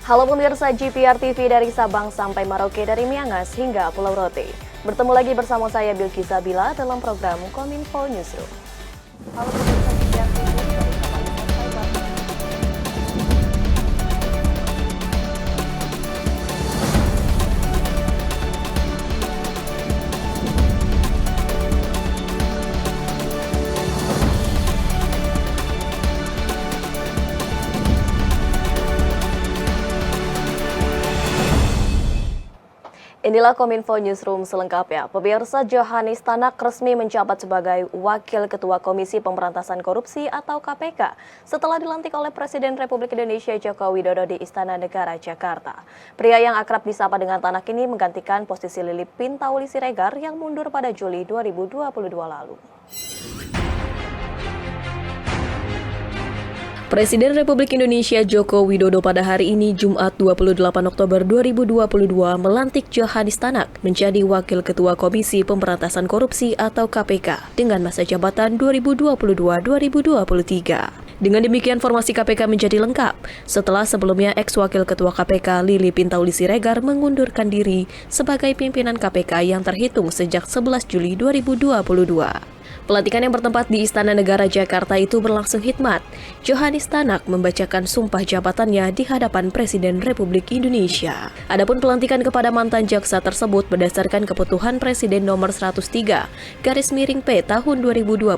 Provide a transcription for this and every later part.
Halo pemirsa GPR TV dari Sabang sampai Merauke, dari Miangas hingga Pulau Rote. Bertemu lagi bersama saya Bilky Zabila dalam program Kominfo Newsroom. Halo pemirsa GPR TV dari Sabang sampai Merauke. Inilah Kominfo Newsroom selengkapnya. Pemirsa, Johanis Tanak resmi menjabat sebagai Wakil Ketua Komisi Pemberantasan Korupsi atau KPK setelah dilantik oleh Presiden Republik Indonesia Joko Widodo di Istana Negara, Jakarta. Pria yang akrab disapa dengan Tanak ini menggantikan posisi Lili Pintauli Siregar yang mundur pada Juli 2022 lalu. Presiden Republik Indonesia Joko Widodo pada hari ini Jumat 28 Oktober 2022 melantik Johanis Tanak menjadi Wakil Ketua Komisi Pemberantasan Korupsi atau KPK dengan masa jabatan 2022-2023. Dengan demikian formasi KPK menjadi lengkap setelah sebelumnya ex-Wakil Ketua KPK Lili Pintauli Siregar mengundurkan diri sebagai pimpinan KPK yang terhitung sejak 11 Juli 2022. Pelantikan yang bertempat di Istana Negara Jakarta itu berlangsung hikmat. Johanis Tanak membacakan sumpah jabatannya di hadapan Presiden Republik Indonesia. Adapun pelantikan kepada mantan jaksa tersebut berdasarkan keputusan Presiden nomor 103/P tahun 2022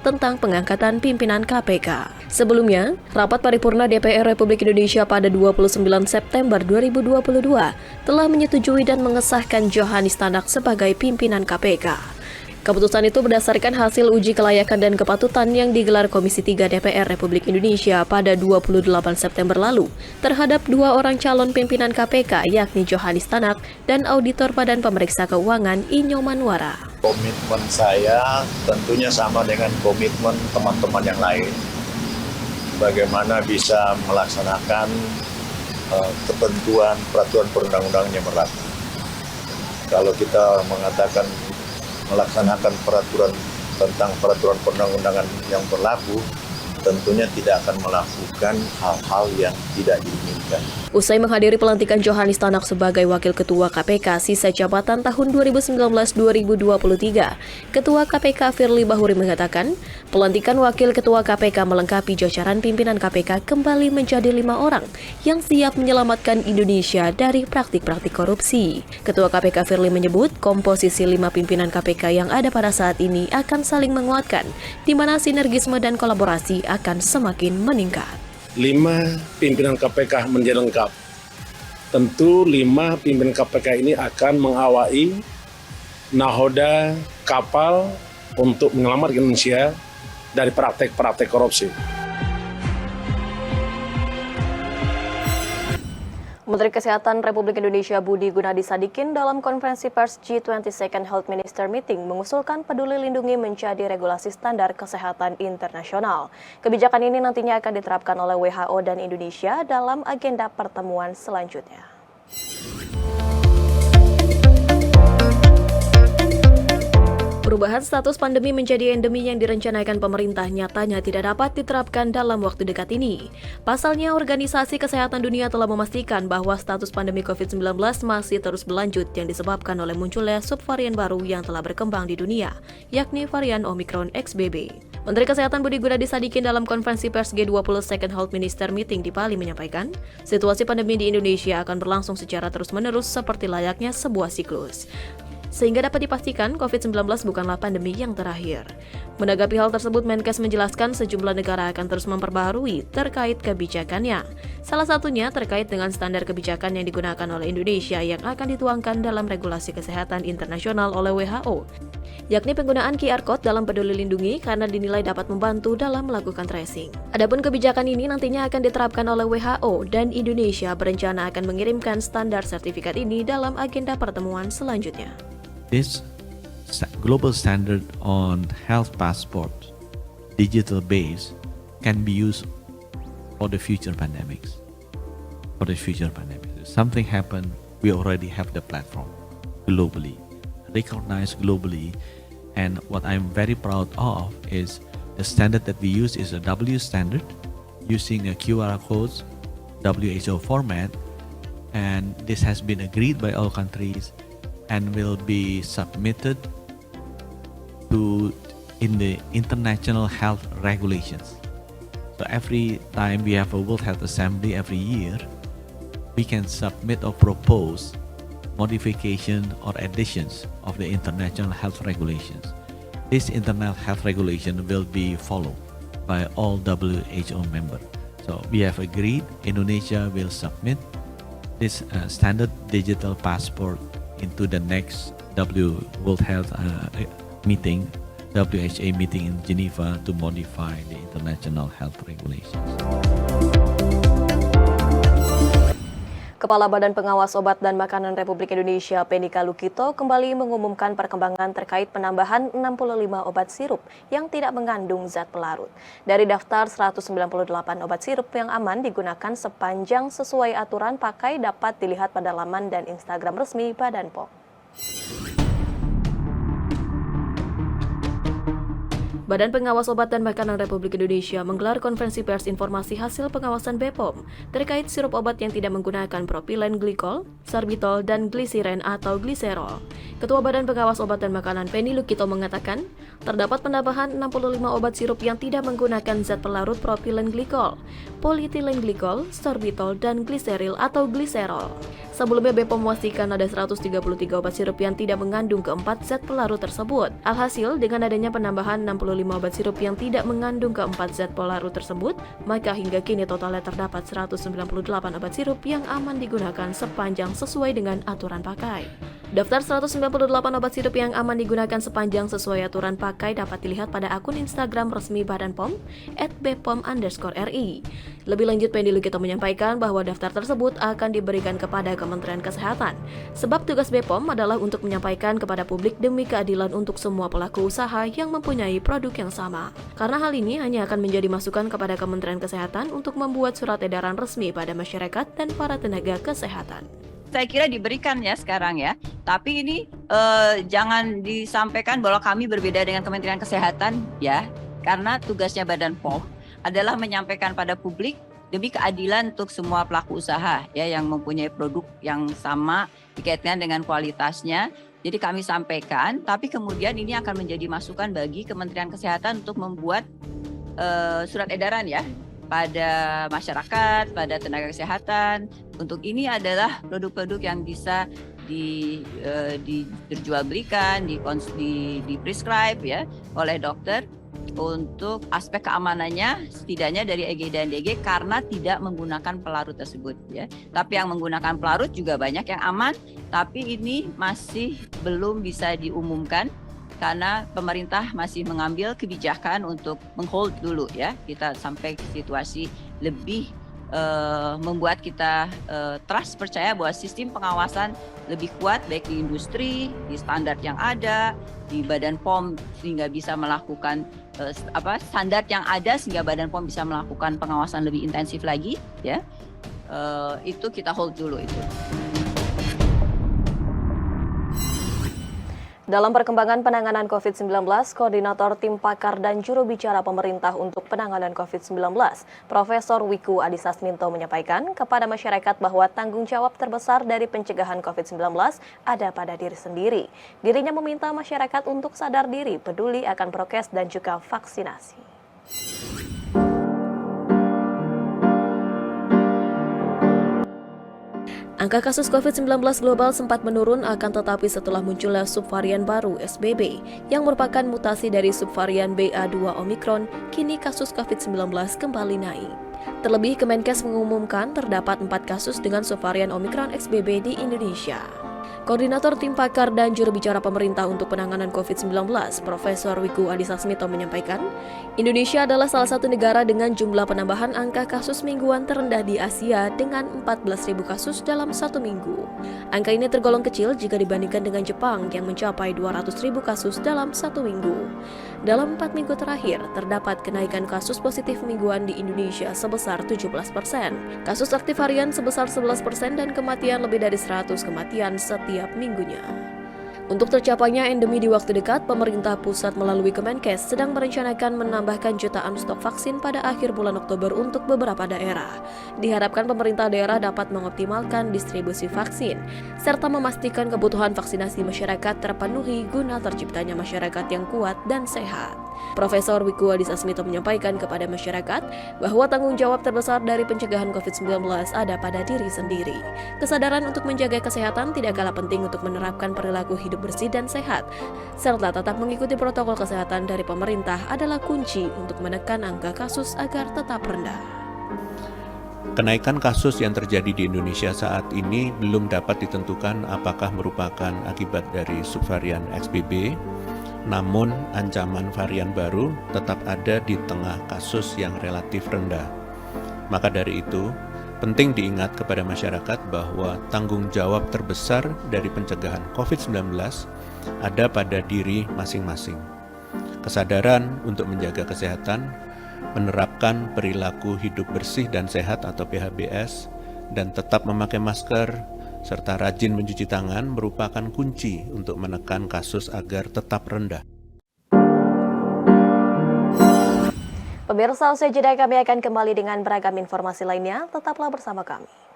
tentang pengangkatan pimpinan KPK. Sebelumnya, rapat paripurna DPR Republik Indonesia pada 29 September 2022 telah menyetujui dan mengesahkan Johanis Tanak sebagai pimpinan KPK. Keputusan itu berdasarkan hasil uji kelayakan dan kepatutan yang digelar Komisi 3 DPR Republik Indonesia pada 28 September lalu terhadap dua orang calon pimpinan KPK yakni Johanis Tanak dan Auditor Badan Pemeriksa Keuangan Inyo Manwara. Komitmen saya tentunya sama dengan komitmen teman-teman yang lain. Bagaimana bisa melaksanakan ketentuan peraturan perundang-undangan yang berlaku. Kalau kita mengatakan melaksanakan peraturan tentang peraturan perundang-undangan yang berlaku, tentunya tidak akan melakukan hal-hal yang tidak diinginkan. Usai menghadiri pelantikan Johanis Tanak sebagai Wakil Ketua KPK sisa jabatan tahun 2019-2023, Ketua KPK Firly Bahuri mengatakan, pelantikan Wakil Ketua KPK melengkapi jajaran pimpinan KPK kembali menjadi 5 orang yang siap menyelamatkan Indonesia dari praktik-praktik korupsi. Ketua KPK Firly menyebut komposisi 5 pimpinan KPK yang ada pada saat ini akan saling menguatkan, di mana sinergisme dan kolaborasi akan semakin meningkat. 5 pimpinan KPK menjadi lengkap. Tentu 5 pimpinan KPK ini akan mengawai nahoda kapal untuk menyelamatkan Indonesia dari praktek-praktek korupsi. Menteri Kesehatan Republik Indonesia Budi Gunadi Sadikin dalam konferensi pers G20 Second Health Minister Meeting mengusulkan Peduli Lindungi menjadi regulasi standar kesehatan internasional. Kebijakan ini nantinya akan diterapkan oleh WHO dan Indonesia dalam agenda pertemuan selanjutnya. Perubahan status pandemi menjadi endemi yang direncanakan pemerintah nyatanya tidak dapat diterapkan dalam waktu dekat ini. Pasalnya, Organisasi Kesehatan Dunia telah memastikan bahwa status pandemi COVID-19 masih terus berlanjut yang disebabkan oleh munculnya subvarian baru yang telah berkembang di dunia, yakni varian Omicron XBB. Menteri Kesehatan Budi Gunadi Sadikin dalam konferensi pers G20 Second Health Minister Meeting di Bali menyampaikan, situasi pandemi di Indonesia akan berlangsung secara terus-menerus seperti layaknya sebuah siklus, sehingga dapat dipastikan COVID-19 bukanlah pandemi yang terakhir. Menanggapi hal tersebut, Menkes menjelaskan sejumlah negara akan terus memperbaharui terkait kebijakannya. Salah satunya terkait dengan standar kebijakan yang digunakan oleh Indonesia yang akan dituangkan dalam regulasi kesehatan internasional oleh WHO, yakni penggunaan QR Code dalam Peduli Lindungi karena dinilai dapat membantu dalam melakukan tracing. Adapun kebijakan ini nantinya akan diterapkan oleh WHO dan Indonesia berencana akan mengirimkan standar sertifikat ini dalam agenda pertemuan selanjutnya. This global standard on health passport, digital base, can be used for the future pandemics. If something happen, we already have the platform globally, recognized globally, and what I'm very proud of is the standard that we use is a W standard, using a QR codes WHO format, and this has been agreed by all countries and will be submitted in the international health regulations. So every time we have a World Health Assembly every year, we can submit or propose modification or additions of the international health regulations. This international health regulation will be followed by all WHO members. So we have agreed Indonesia will submit this standard digital passport into the next World Health meeting, WHA meeting in Geneva, to modify the international health regulations. Kepala Badan Pengawas Obat dan Makanan Republik Indonesia, Pendika Lukito, kembali mengumumkan perkembangan terkait penambahan 65 obat sirup yang tidak mengandung zat pelarut. Dari daftar 198 obat sirup yang aman digunakan sepanjang sesuai aturan pakai dapat dilihat pada laman dan Instagram resmi Badan POM. Badan Pengawas Obat dan Makanan Republik Indonesia menggelar konferensi pers informasi hasil pengawasan BPOM terkait sirup obat yang tidak menggunakan propilen glikol, sorbitol, dan glisiren atau gliserol. Ketua Badan Pengawas Obat dan Makanan Penny Lukito mengatakan, terdapat penambahan 65 obat sirup yang tidak menggunakan zat pelarut propilen glikol, polyethylene glikol, sorbitol, dan gliseril atau gliserol. Sebelumnya BPOM memastikan ada 133 obat sirup yang tidak mengandung keempat zat pelarut tersebut. Alhasil, dengan adanya penambahan 65 obat sirup yang tidak mengandung keempat zat pelarut tersebut, maka hingga kini totalnya terdapat 198 obat sirup yang aman digunakan sepanjang sesuai dengan aturan pakai. Daftar 198 obat sirup yang aman digunakan sepanjang sesuai aturan pakai dapat dilihat pada akun Instagram resmi Badan POM @bpom_ri. Lebih lanjut, Penny Lukito menyampaikan bahwa daftar tersebut akan diberikan kepada Kementerian Kesehatan. Sebab tugas BPOM adalah untuk menyampaikan kepada publik demi keadilan untuk semua pelaku usaha yang mempunyai produk yang sama. Karena hal ini hanya akan menjadi masukan kepada Kementerian Kesehatan untuk membuat surat edaran resmi pada masyarakat dan para tenaga kesehatan. Saya kira diberikan ya sekarang ya, tapi ini jangan disampaikan bahwa kami berbeda dengan Kementerian Kesehatan ya, karena tugasnya Badan POM adalah menyampaikan pada publik demi keadilan untuk semua pelaku usaha ya yang mempunyai produk yang sama dikaitkan dengan kualitasnya. Jadi kami sampaikan, tapi kemudian ini akan menjadi masukan bagi Kementerian Kesehatan untuk membuat surat edaran ya pada masyarakat, pada tenaga kesehatan. Untuk ini adalah produk-produk yang bisa diperjualbelikan, di-prescribe ya oleh dokter untuk aspek keamanannya setidaknya dari EG dan DG karena tidak menggunakan pelarut tersebut ya. Tapi yang menggunakan pelarut juga banyak yang aman, tapi ini masih belum bisa diumumkan karena pemerintah masih mengambil kebijakan untuk menghold dulu ya, kita sampai ke situasi lebih membuat kita trust, percaya bahwa sistem pengawasan lebih kuat baik di industri, di standar yang ada, di Badan POM sehingga bisa melakukan standar yang ada sehingga Badan POM bisa melakukan pengawasan lebih intensif lagi ya. Itu kita hold dulu itu. Dalam perkembangan penanganan COVID-19, Koordinator Tim Pakar dan Juru Bicara Pemerintah untuk Penanganan COVID-19, Profesor Wiku Adhisa Smito menyampaikan kepada masyarakat bahwa tanggung jawab terbesar dari pencegahan COVID-19 ada pada diri sendiri. Dirinya meminta masyarakat untuk sadar diri, peduli akan prokes dan juga vaksinasi. Angka kasus COVID-19 global sempat menurun akan tetapi setelah munculnya subvarian baru SBB yang merupakan mutasi dari subvarian BA2 Omicron, kini kasus COVID-19 kembali naik. Terlebih, Kemenkes mengumumkan terdapat 4 kasus dengan subvarian Omicron XBB di Indonesia. Koordinator Tim Pakar dan Juru Bicara Pemerintah untuk Penanganan COVID-19, Profesor Wiku Adhisa Smito menyampaikan, Indonesia adalah salah satu negara dengan jumlah penambahan angka kasus mingguan terendah di Asia dengan 14.000 kasus dalam satu minggu. Angka ini tergolong kecil jika dibandingkan dengan Jepang yang mencapai 200.000 kasus dalam satu minggu. Dalam 4 minggu terakhir, terdapat kenaikan kasus positif mingguan di Indonesia sebesar 17%, kasus aktif harian sebesar 11% dan kematian lebih dari 100 kematian setiap minggunya. Untuk tercapainya endemi di waktu dekat, pemerintah pusat melalui Kemenkes sedang merencanakan menambahkan jutaan stok vaksin pada akhir bulan Oktober untuk beberapa daerah. Diharapkan pemerintah daerah dapat mengoptimalkan distribusi vaksin, serta memastikan kebutuhan vaksinasi masyarakat terpenuhi guna terciptanya masyarakat yang kuat dan sehat. Profesor Wiku Adhisa Smito menyampaikan kepada masyarakat bahwa tanggung jawab terbesar dari pencegahan COVID-19 ada pada diri sendiri. Kesadaran untuk menjaga kesehatan tidak kalah penting untuk menerapkan perilaku hidup bersih dan sehat, serta tetap mengikuti protokol kesehatan dari pemerintah adalah kunci untuk menekan angka kasus agar tetap rendah. Kenaikan kasus yang terjadi di Indonesia saat ini belum dapat ditentukan apakah merupakan akibat dari subvarian XBB, namun ancaman varian baru tetap ada di tengah kasus yang relatif rendah. Maka dari itu, penting diingat kepada masyarakat bahwa tanggung jawab terbesar dari pencegahan COVID-19 ada pada diri masing-masing. Kesadaran untuk menjaga kesehatan, menerapkan perilaku hidup bersih dan sehat atau PHBS, dan tetap memakai masker, serta rajin mencuci tangan merupakan kunci untuk menekan kasus agar tetap rendah. Pemirsa, usai jeda kami akan kembali dengan beragam informasi lainnya. Tetaplah bersama kami.